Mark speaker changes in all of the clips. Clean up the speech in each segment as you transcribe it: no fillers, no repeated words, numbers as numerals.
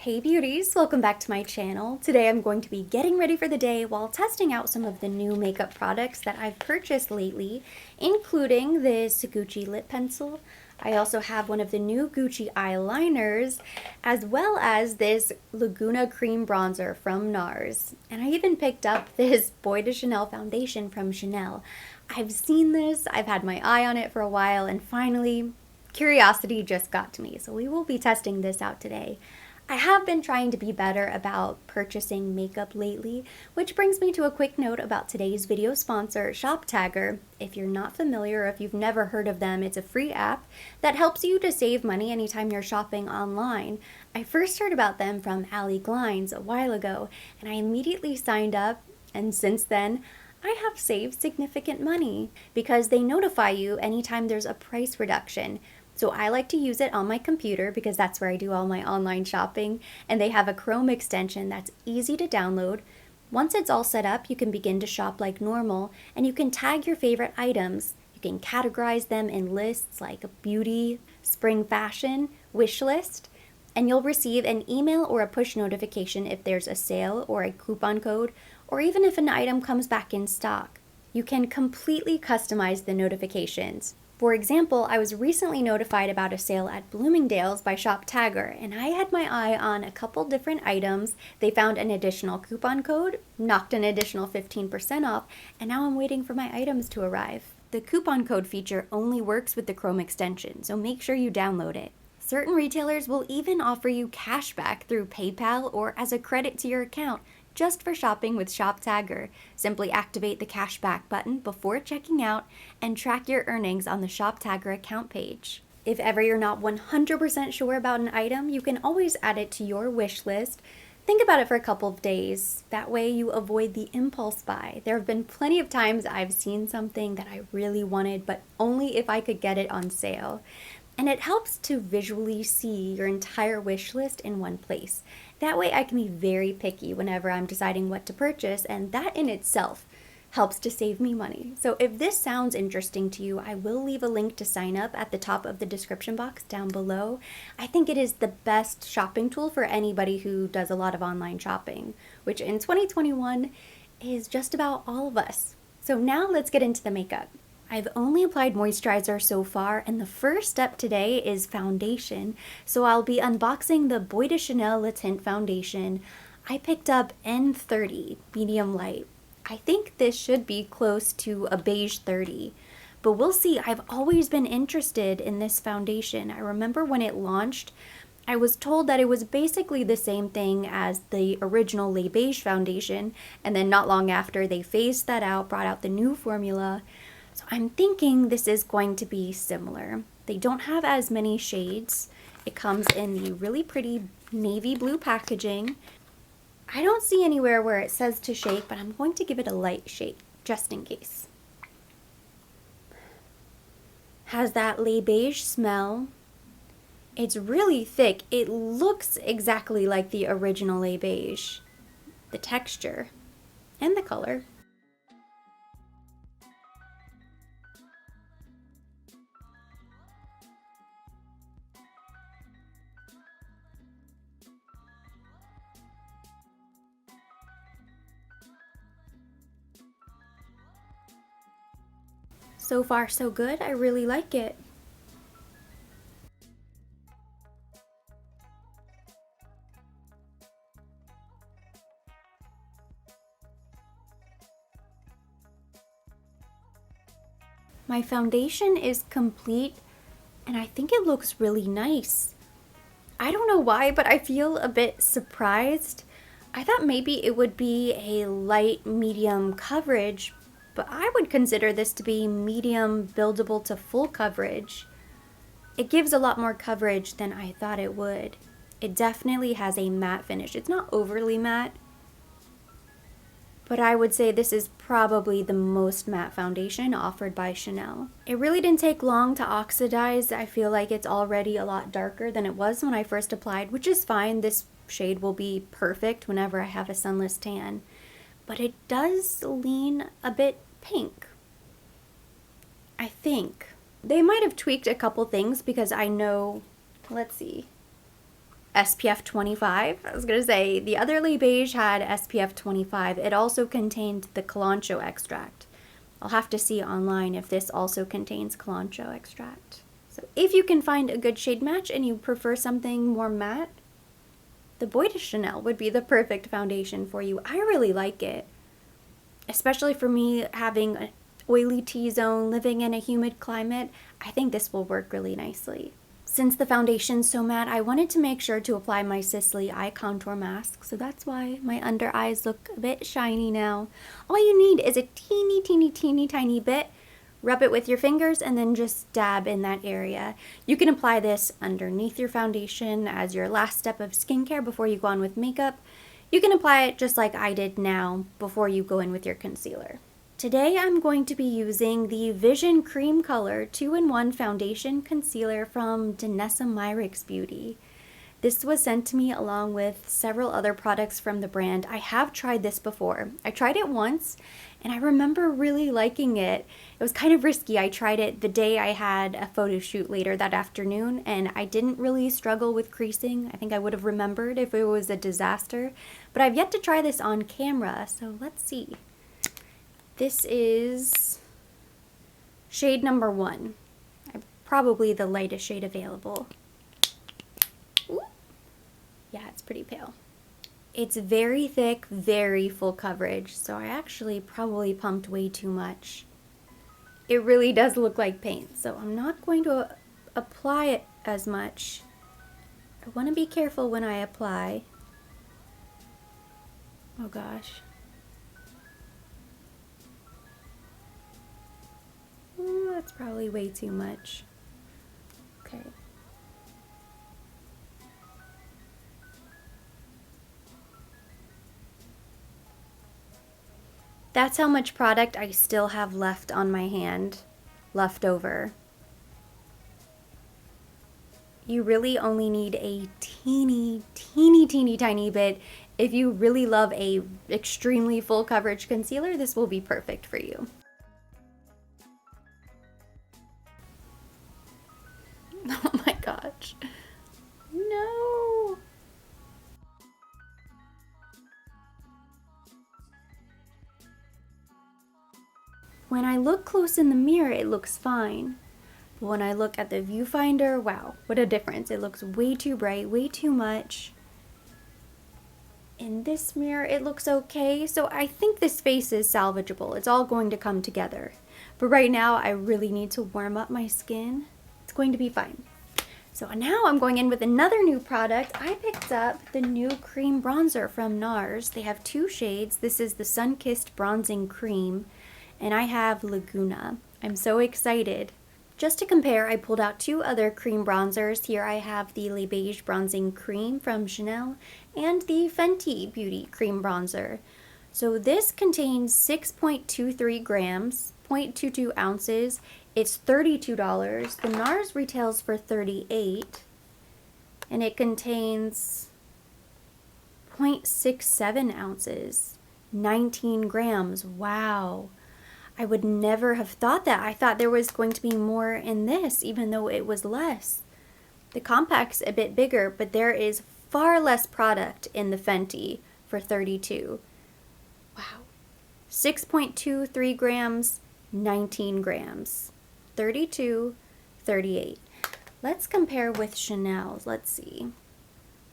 Speaker 1: Hey beauties, welcome back to my channel. Today I'm going to be getting ready for the day while testing out some of the new makeup products that I've purchased lately, including this Gucci lip pencil. I also have one of the new Gucci eyeliners, as well as this Laguna cream bronzer from Nars. And I even picked up this Boy de Chanel foundation from Chanel. I've seen this, I've had my eye on it for a while, and finally, curiosity just got to me. So we will be testing this out today. I have been trying to be better about purchasing makeup lately, which brings me to a quick note about today's video sponsor, ShopTagger. If you're not familiar or if you've never heard of them, it's a free app that helps you to save money anytime you're shopping online. I first heard about them from Allie Glines a while ago, and I immediately signed up, and since then, I have saved significant money because they notify you anytime there's a price reduction. So I like to use it on my computer because that's where I do all my online shopping, and they have a Chrome extension that's easy to download. Once it's all set up, you can begin to shop like normal, and you can tag your favorite items. You can categorize them in lists like beauty, spring fashion, wish list, and you'll receive an email or a push notification if there's a sale or a coupon code, or even if an item comes back in stock. You can completely customize the notifications. For example, I was recently notified about a sale at Bloomingdale's by ShopTagger, and I had my eye on a couple different items. They found an additional coupon code, knocked an additional 15% off, and now I'm waiting for my items to arrive. The coupon code feature only works with the Chrome extension, so make sure you download it. Certain retailers will even offer you cash back through PayPal or as a credit to your account, just for shopping with ShopTagger. Simply activate the cashback button before checking out and track your earnings on the ShopTagger account page. If ever you're not 100% sure about an item, you can always add it to your wish list. Think about it for a couple of days. That way you avoid the impulse buy. There have been plenty of times I've seen something that I really wanted, but only if I could get it on sale. And it helps to visually see your entire wish list in one place. That way I can be very picky whenever I'm deciding what to purchase, and that in itself helps to save me money. So if this sounds interesting to you, I will leave a link to sign up at the top of the description box down below. I think it is the best shopping tool for anybody who does a lot of online shopping, which in 2021 is just about all of us. So now let's get into the makeup. I've only applied moisturizer so far, and the first step today is foundation. So I'll be unboxing the Boy de Chanel Le Tint foundation. I picked up N30 medium light. I think this should be close to a beige 30, but we'll see. I've always been interested in this foundation. I remember when it launched, I was told that it was basically the same thing as the original Le Beige foundation, and then not long after they phased that out, brought out the new formula. So I'm thinking this is going to be similar. They don't have as many shades. It comes in the really pretty navy blue packaging. I don't see anywhere where it says to shake, but I'm going to give it a light shake, just in case. Has that Le Beige smell. It's really thick. It looks exactly like the original Le Beige. The texture and the color. So far, so good. I really like it. My foundation is complete, and I think it looks really nice. I don't know why, but I feel a bit surprised. I thought maybe it would be a light medium coverage, but I would consider this to be medium buildable to full coverage. It gives a lot more coverage than I thought it would. It definitely has a matte finish. It's not overly matte, but I would say this is probably the most matte foundation offered by Chanel. It really didn't take long to oxidize. I feel like it's already a lot darker than it was when I first applied, which is fine. This shade will be perfect whenever I have a sunless tan. But it does lean a bit pink, I think. They might have tweaked a couple things because I know, let's see. SPF 25. I was going to say, the other Le Beige had SPF 25. It also contained the Cilantro extract. I'll have to see online if this also contains cilantro extract. So if you can find a good shade match and you prefer something more matte, the Bois de Chanel would be the perfect foundation for you. I really like it, especially for me having an oily T-zone, living in a humid climate. I think this will work really nicely. Since the foundation's so matte, I wanted to make sure to apply my Sisley eye contour mask, so that's why my under eyes look a bit shiny now. All you need is a teeny tiny bit. Rub it with your fingers and then just dab in that area. You can apply this underneath your foundation as your last step of skincare before you go on with makeup. You can apply it just like I did now before you go in with your concealer. Today I'm going to be using the Vision Cream Color 2-in-1 Foundation Concealer from Danessa Myricks Beauty. This was sent to me along with several other products from the brand. I have tried this before. I tried it once and I remember really liking it. It was kind of risky. I tried it the day I had a photo shoot later that afternoon and I didn't really struggle with creasing. I think I would have remembered if it was a disaster, but I've yet to try this on camera, so let's see. This is shade number 1. Probably the lightest shade available. Ooh. Yeah, it's pretty pale. It's very thick, very full coverage, so I actually probably pumped way too much. It really does look like paint, so I'm not going to apply it as much. I want to be careful when I apply. Oh gosh. That's probably way too much. Okay. That's how much product I still have left on my hand, left over. You really only need a teeny tiny bit. If you really love a extremely full coverage concealer, this will be perfect for you. Oh my gosh. No. When I look close in the mirror, it looks fine. But when I look at the viewfinder, wow, what a difference. It looks way too bright, way too much. In this mirror, it looks okay. So I think this face is salvageable. It's all going to come together. But right now, I really need to warm up my skin. It's going to be fine. So now I'm going in with another new product. I picked up the new cream bronzer from Nars. They have 2 shades. This is the Sun-Kissed Bronzing Cream, and I have Laguna. I'm so excited. Just to compare, I pulled out 2 other cream bronzers. Here I have the Le Beige Bronzing Cream from Chanel and the Fenty Beauty Cream Bronzer. So this contains 6.23 grams, 0.22 ounces. It's $32. The Nars retails for $38, and it contains 0.67 ounces, 19 grams. Wow. I would never have thought that. I thought there was going to be more in this, even though it was less. The compact's a bit bigger, but there is far less product in the Fenty for $32. Wow. 6.23 grams, 19 grams. 32, 38. Let's compare with Chanel's. Let's see.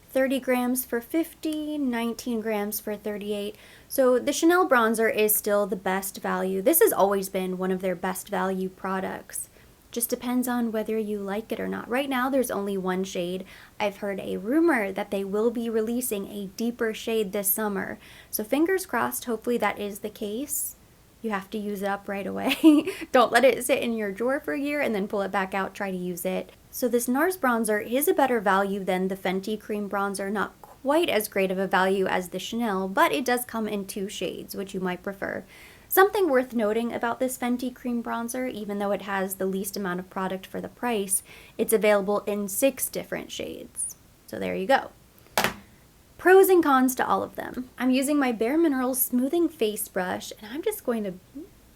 Speaker 1: 30 grams for 50, 19 grams for 38. So the Chanel bronzer is still the best value. This has always been one of their best value products. Just depends on whether you like it or not. Right now there's only 1 shade. I've heard a rumor that they will be releasing a deeper shade this summer. So fingers crossed, hopefully that is the case. You have to use it up right away. Don't let it sit in your drawer for a year and then pull it back out, try to use it. So this Nars bronzer is a better value than the Fenty cream bronzer. Not quite as great of a value as the Chanel, but it does come in 2 shades, which you might prefer. Something worth noting about this Fenty cream bronzer, even though it has the least amount of product for the price, it's available in 6 different shades. So there you go. Pros and cons to all of them. I'm using my Bare Minerals Smoothing Face Brush, and I'm just going to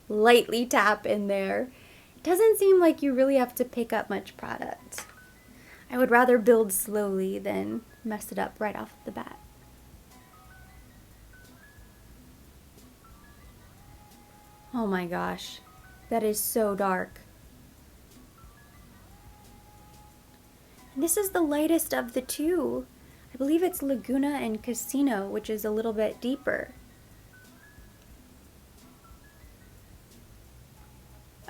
Speaker 1: lightly tap in there. It doesn't seem like you really have to pick up much product. I would rather build slowly than mess it up right off the bat. Oh my gosh, that is so dark. And this is the lightest of the two. I believe it's Laguna and Casino, which is a little bit deeper.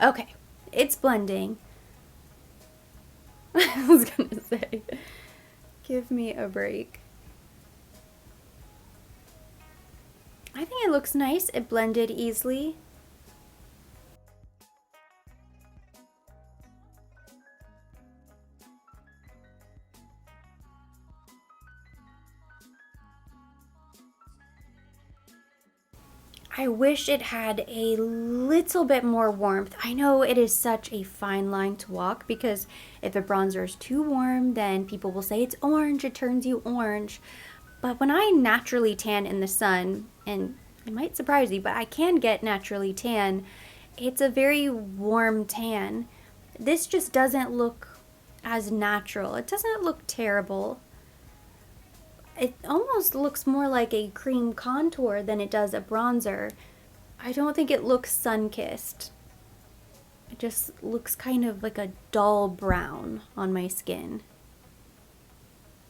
Speaker 1: Okay, it's blending. I was gonna say, give me a break. I think it looks nice. It blended easily. I wish it had a little bit more warmth. I know it is such a fine line to walk because if a bronzer is too warm, then people will say it's orange, it turns you orange. But when I naturally tan in the sun, and it might surprise you, but I can get naturally tan, it's a very warm tan. This just doesn't look as natural. It doesn't look terrible. It almost looks more like a cream contour than it does a bronzer. I don't think it looks sun-kissed. It just looks kind of like a dull brown on my skin.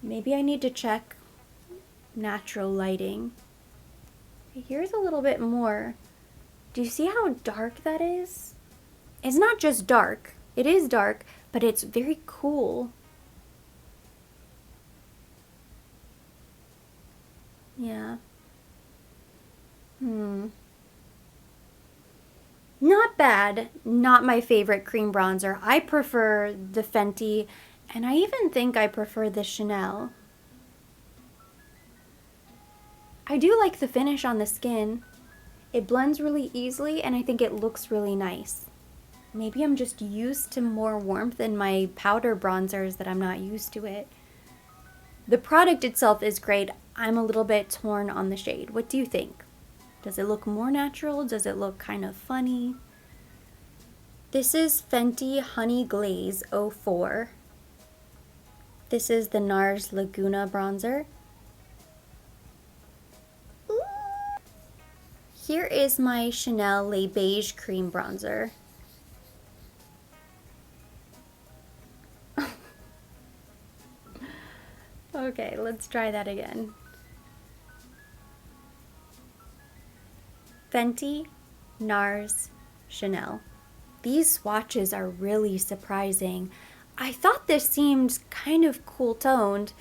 Speaker 1: Maybe I need to check natural lighting. Here's a little bit more. Do you see how dark that is? It's not just dark. It is dark, but it's very cool. Yeah. Not bad. Not my favorite cream bronzer. I prefer the Fenty, and I even think I prefer the Chanel. I do like the finish on the skin. It blends really easily, and I think it looks really nice. Maybe I'm just used to more warmth in my powder bronzers that I'm not used to it. The product itself is great. I'm a little bit torn on the shade. What do you think? Does it look more natural? Does it look kind of funny? This is Fenty Honey Glaze 04. This is the Nars Laguna bronzer. Ooh. Here is my Chanel Le Beige Cream Bronzer. Okay, let's try that again. Fenty, Nars, Chanel. These swatches are really surprising. I thought this seemed kind of cool toned.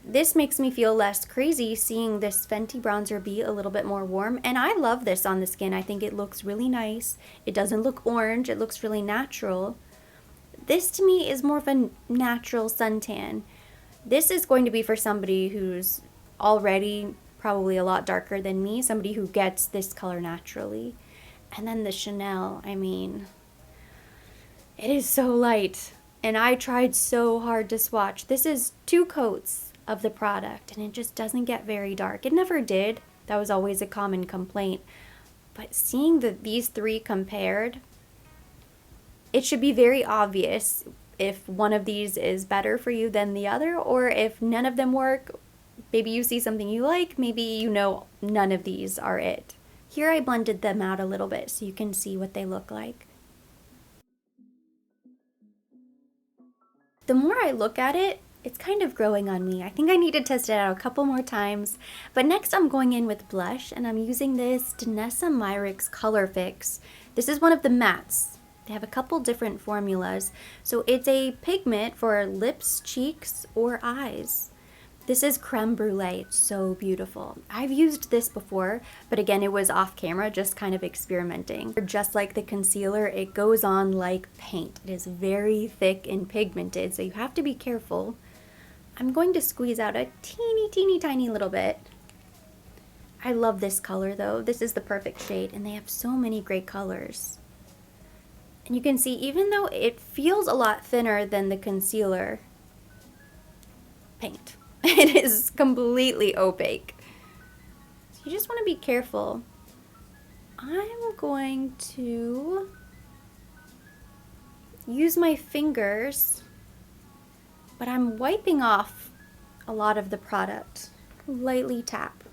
Speaker 1: This makes me feel less crazy seeing this Fenty bronzer be a little bit more warm, and I love this on the skin. I think it looks really nice. It doesn't look orange, it looks really natural. This to me is more of a natural suntan. This is going to be for somebody who's already probably a lot darker than me, somebody who gets this color naturally. And then the Chanel, I mean, it is so light, and I tried so hard to swatch. This is 2 coats of the product, and it just doesn't get very dark. It never did. That was always a common complaint. But seeing these 3 compared, it should be very obvious if one of these is better for you than the other, or if none of them work. Maybe you see something you like, maybe you know none of these are it. Here I blended them out a little bit so you can see what they look like. The more I look at it, it's kind of growing on me. I think I need to test it out a couple more times. But next I'm going in with blush, and I'm using this Danessa Myricks Color Fix. This is one of the mattes. They have a couple different formulas. So it's a pigment for lips, cheeks, or eyes. This is Creme Brulee. It's so beautiful. I've used this before, but again, it was off camera, just kind of experimenting. Just like the concealer, it goes on like paint. It is very thick and pigmented, so you have to be careful. I'm going to squeeze out a teeny tiny little bit. I love this color though. This is the perfect shade, and they have so many great colors. And you can see, even though it feels a lot thinner than the concealer, paint. It is completely opaque. So you just want to be careful. I'm going to use my fingers, but I'm wiping off a lot of the product. Lightly tap.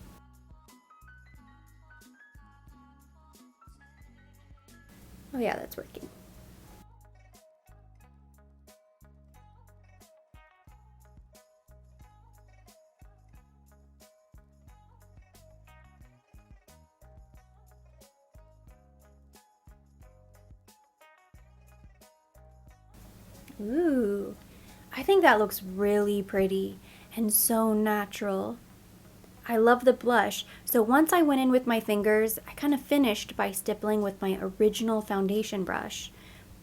Speaker 1: Oh yeah, that's working. Ooh, I think that looks really pretty and so natural. I love the blush, so once I went in with my fingers, I kind of finished by stippling with my original foundation brush.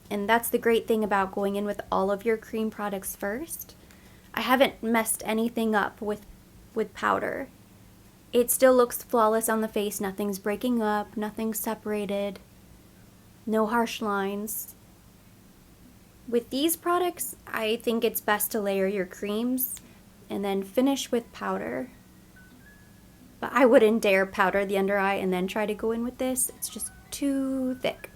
Speaker 1: And that's the great thing about going in with all of your cream products first. I haven't messed anything up with powder. It still looks flawless on the face, nothing's breaking up, nothing's separated, no harsh lines. With these products, I think it's best to layer your creams and then finish with powder. But I wouldn't dare powder the under eye and then try to go in with this. It's just too thick.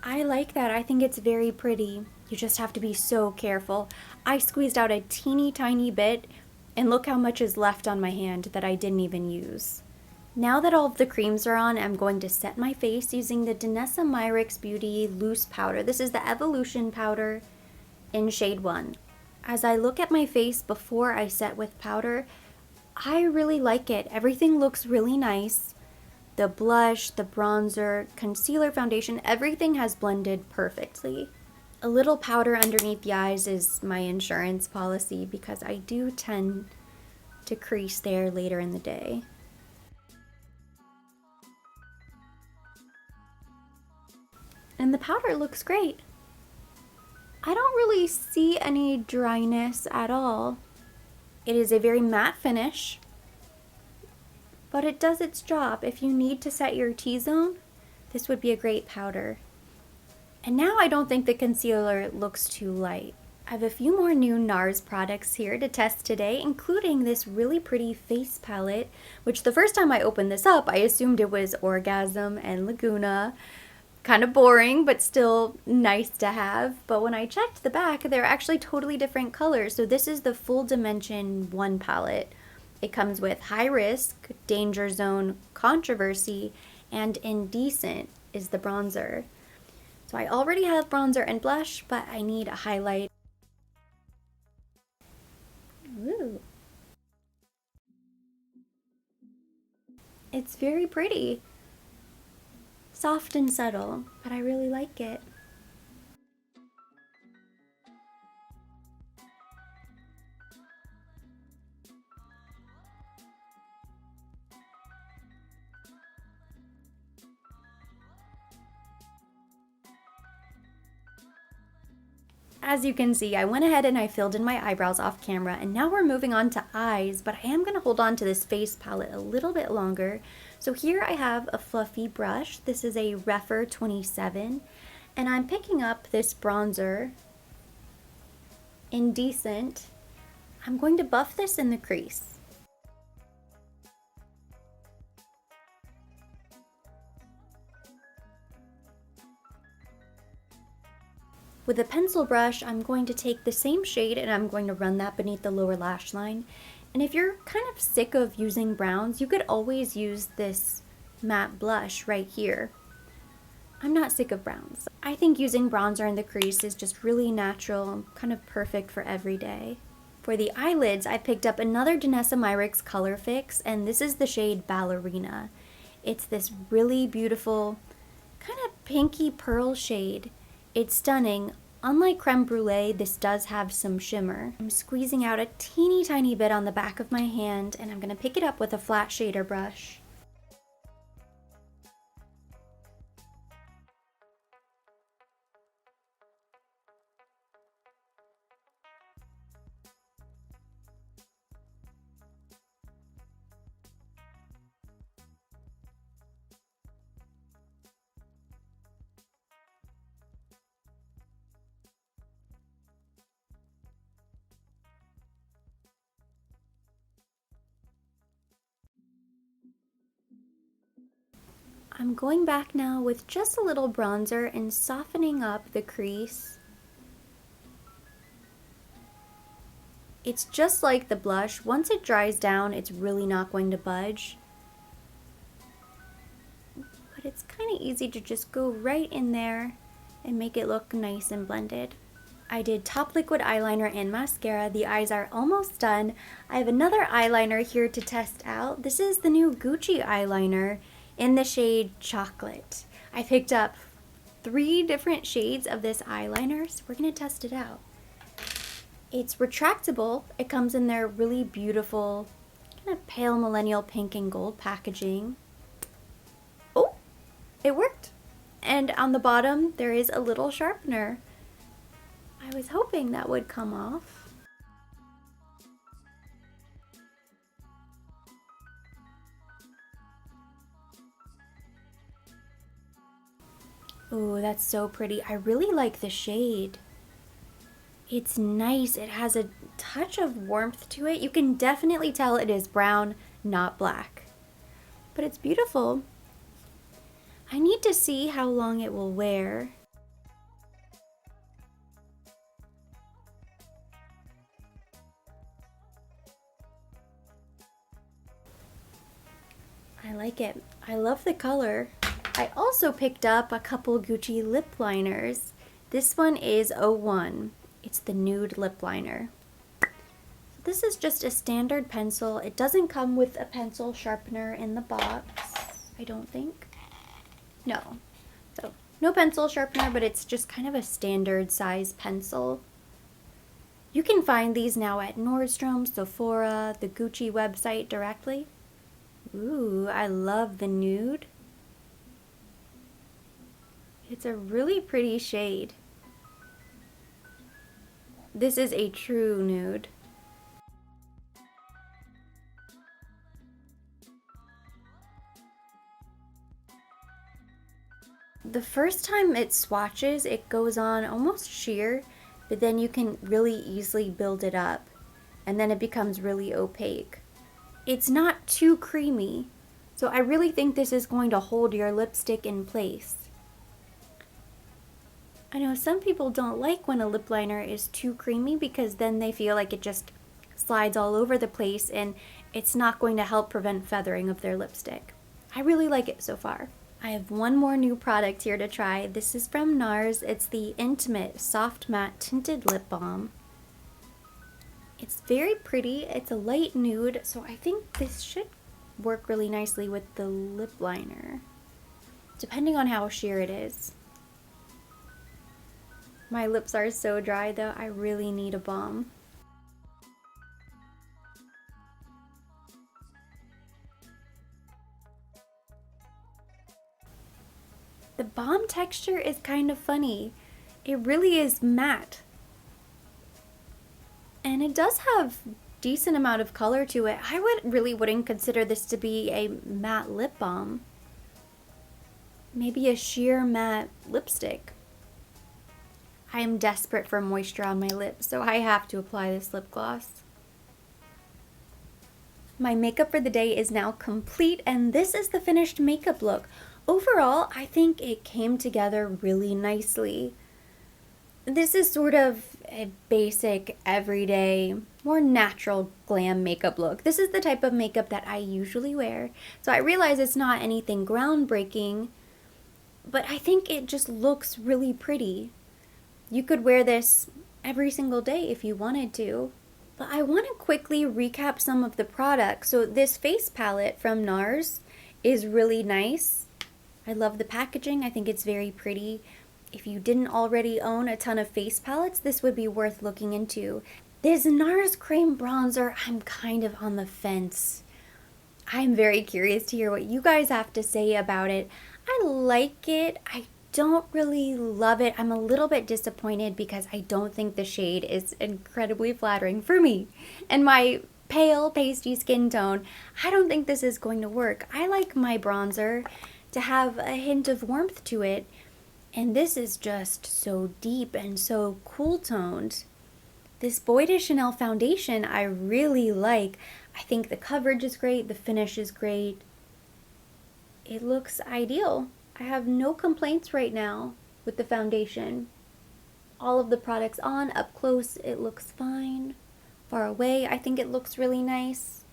Speaker 1: I like that. I think it's very pretty. You just have to be so careful. I squeezed out a teeny tiny bit, and look how much is left on my hand that I didn't even use. Now that all of the creams are on, I'm going to set my face using the Danessa Myricks Beauty Loose Powder. This is the Evolution Powder in shade 1. As I look at my face before I set with powder, I really like it. Everything looks really nice. The blush, the bronzer, concealer, foundation, everything has blended perfectly. A little powder underneath the eyes is my insurance policy because I do tend to crease there later in the day. And the powder looks great. I don't really see any dryness at all. It is a very matte finish, but it does its job. If you need to set your T-zone, this would be a great powder. And now I don't think the concealer looks too light. I have a few more new Nars products here to test today, including this really pretty face palette, which the first time I opened this up, I assumed it was Orgasm and Laguna. Kind of boring, but still nice to have. But when I checked the back, they're actually totally different colors. So this is the Full Dimension 1 palette. It comes with High Risk, Danger Zone, Controversy, and Indecent is the bronzer. So I already have bronzer and blush, but I need a highlight. Ooh. It's very pretty. Soft and subtle, but I really like it. As you can see, I went ahead and I filled in my eyebrows off camera, and now we're moving on to eyes, but I am going to hold on to this face palette a little bit longer. So here I have a fluffy brush. This is a Refer 27, and I'm picking up this bronzer, Indecent. I'm going to buff this in the crease. With a pencil brush, I'm going to take the same shade and I'm going to run that beneath the lower lash line. And if you're kind of sick of using browns, you could always use this matte blush right here. I'm not sick of browns. I think using bronzer in the crease is just really natural, kind of perfect for every day. For the eyelids, I picked up another Danessa Myricks Color Fix, and this is the shade Ballerina. It's this really beautiful, kind of pinky pearl shade. It's stunning. Unlike Creme Brulee, this does have some shimmer. I'm squeezing out a teeny tiny bit on the back of my hand, and I'm going to pick it up with a flat shader brush. I'm going back now with just a little bronzer and softening up the crease. It's just like the blush. Once it dries down, it's really not going to budge. But it's kind of easy to just go right in there and make it look nice and blended. I did top liquid eyeliner and mascara. The eyes are almost done. I have another eyeliner here to test out. This is the new Gucci eyeliner in the shade Chocolate. I picked up 3 different shades of this eyeliner, so we're gonna test it out. It's retractable. It comes in their really beautiful kind of pale millennial pink and gold packaging. Oh, it worked. And on the bottom, there is a little sharpener. I was hoping that would come off. Oh, that's so pretty. I really like the shade. It's nice. It has a touch of warmth to it. You can definitely tell it is brown, not black. But it's beautiful. I need to see how long it will wear. I like it. I love the color. I also picked up a couple Gucci lip liners. This one is 01. It's the nude lip liner. So this is just a standard pencil. It doesn't come with a pencil sharpener in the box, I don't think. No. So no pencil sharpener, but it's just kind of a standard size pencil. You can find these now at Nordstrom, Sephora, the Gucci website directly. Ooh, I love the nude. It's a really pretty shade. This is a true nude. The first time it swatches, it goes on almost sheer, but then you can really easily build it up, and then it becomes really opaque. It's not too creamy, so I really think this is going to hold your lipstick in place. I know some people don't like when a lip liner is too creamy because then they feel like it just slides all over the place and it's not going to help prevent feathering of their lipstick. I really like it so far. I have one more new product here to try. This is from Nars. It's the Intimate Soft Matte Tinted Lip Balm. It's very pretty. It's a light nude, so I think this should work really nicely with the lip liner, depending on how sheer it is. My lips are so dry though, I really need a balm. The balm texture is kind of funny. It really is matte. And it does have decent amount of color to it. I really wouldn't consider this to be a matte lip balm. Maybe a sheer matte lipstick. I am desperate for moisture on my lips, so I have to apply this lip gloss. My makeup for the day is now complete, and this is the finished makeup look. Overall, I think it came together really nicely. This is sort of a basic, everyday, more natural glam makeup look. This is the type of makeup that I usually wear, so I realize it's not anything groundbreaking, but I think it just looks really pretty. You could wear this every single day if you wanted to. But I want to quickly recap some of the products. So this face palette from Nars is really nice. I love the packaging. I think it's very pretty. If you didn't already own a ton of face palettes, this would be worth looking into. This Nars Cream Bronzer, I'm kind of on the fence. I'm very curious to hear what you guys have to say about it. I like it. I don't really love it. I'm a little bit disappointed because I don't think the shade is incredibly flattering for me. And my pale, pasty skin tone, I don't think this is going to work. I like my bronzer to have a hint of warmth to it. And this is just so deep and so cool toned. This Boy de Chanel foundation I really like. I think the coverage is great, the finish is great. it looks ideal. I have no complaints right now with the foundation. All of the products on, up close, it looks fine. Far away, I think it looks really nice.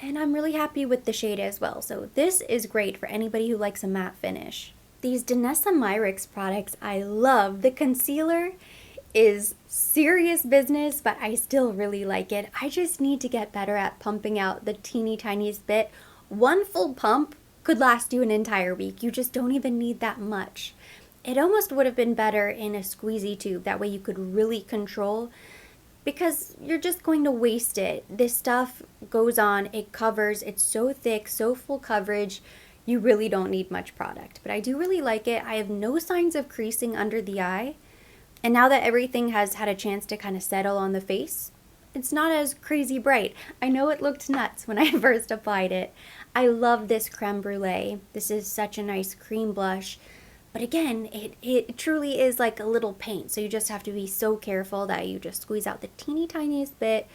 Speaker 1: And I'm really happy with the shade as well. So this is great for anybody who likes a matte finish. These Danessa Myricks products, I love. The concealer is serious business, but I still really like it. I just need to get better at pumping out the teeny tiniest bit. One full pump could last you an entire week. You just don't even need that much. It almost would have been better in a squeezy tube. That way you could really control, because you're just going to waste it. This stuff goes on, it covers, it's so thick, so full coverage, you really don't need much product. But I do really like it. I have no signs of creasing under the eye. And now that everything has had a chance to kind of settle on the face, it's not as crazy bright. I know it looked nuts when I first applied it. I love this creme brulee. This is such a nice cream blush. But again, it truly is like a little paint. So you just have to be so careful that you just squeeze out the teeny tiniest bit,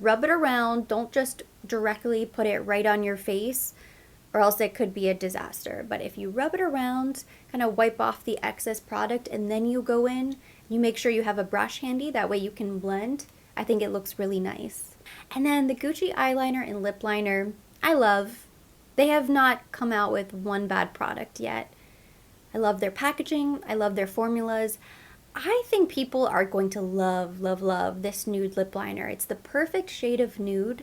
Speaker 1: rub it around. Don't just directly put it right on your face, or else it could be a disaster. But if you rub it around, kind of wipe off the excess product, and then you go in, you make sure you have a brush handy. That way you can blend. I think it looks really nice. And then the Gucci eyeliner and lip liner, I love. They have not come out with one bad product yet. I love their packaging. I love their formulas. I think people are going to love, love, love this nude lip liner. It's the perfect shade of nude,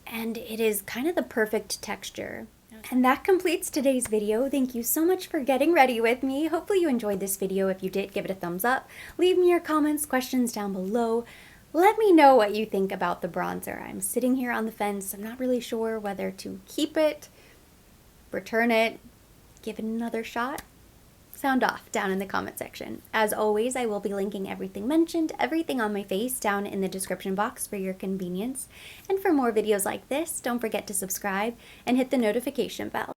Speaker 1: and it is kind of the perfect texture. And that completes today's video. Thank you so much for getting ready with me. Hopefully you enjoyed this video. If you did, give it a thumbs up. Leave me your comments, questions down below. Let me know what you think about the bronzer. I'm sitting here on the fence. I'm not really sure whether to keep it, return it, give it another shot. Sound off down in the comment section. As always, I will be linking everything mentioned, everything on my face down in the description box for your convenience. And for more videos like this, don't forget to subscribe and hit the notification bell.